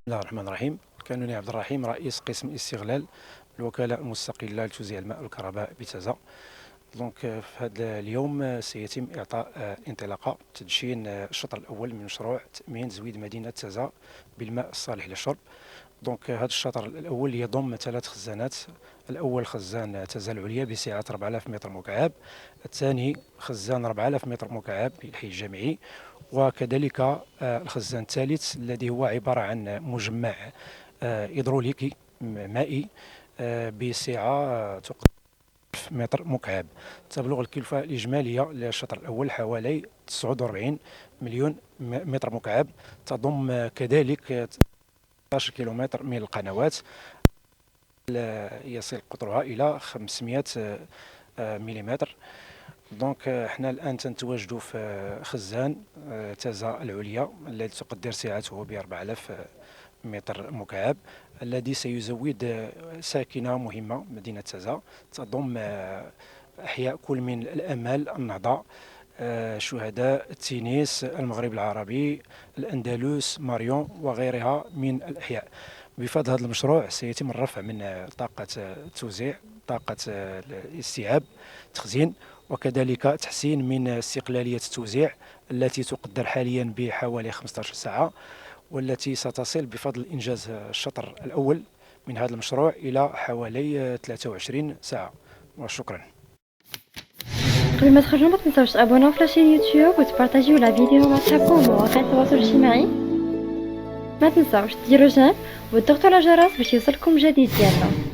الله الرحمن الرحيم. كانوني عبد الرحيم، رئيس قسم استغلال الوكالة المستقلة لتوزيع الماء والكهرباء بتازا. في هذا اليوم سيتم إعطاء انطلاقة تدشين الشطر الأول من مشروع تأمين زويد مدينة تازا بالماء الصالح للشرب. هذا الشطر الأول يضم 3 خزانات. الأول خزان تازا العليا بسعة 4000 متر مكعب، الثاني خزان 4000 متر مكعب في الحي الجامعي، وكذلك الخزان الثالث الذي هو عبارة عن مجمع هيدروليكي مائي بسعة تقدر متر مكعب. تبلغ الكلفة الإجمالية للشطر الأول حوالي 49 مليون متر مكعب، تضم كذلك 16 كيلومتر من القنوات يصل قطرها إلى 500 مليمتر. احنا الآن تنتواجدوا في خزان تازا العليا الذي تقدر سعته ب 4000 متر مكعب، الذي سيزود ساكنة مهمة مدينة تازا تضم أحياء كل من الأمل، النهضة، شهداء، التينيس، المغرب العربي، الأندلس، ماريون وغيرها من الأحياء. بفضل هذا المشروع سيتم الرفع من طاقة التوزيع، طاقة الاستيعاب، تخزين، وكذلك تحسين من استقلالية التوزيع التي تقدر حاليا بحوالي 15 ساعة، والتي ستصل بفضل إنجاز الشطر الأول من هذا المشروع إلى حوالي 23 ساعة. وشكرا. قبل ما تخرجوا ما تنساوش تابوناو في لاشين يوتيوب وتبارطاجيو لا فيديو مع صحابكم ومواقع التواصل الاجتماعي. ما تنساوش ديروا جيم وتضغطوا على الجرس باش يوصلكم جديد ديالنا.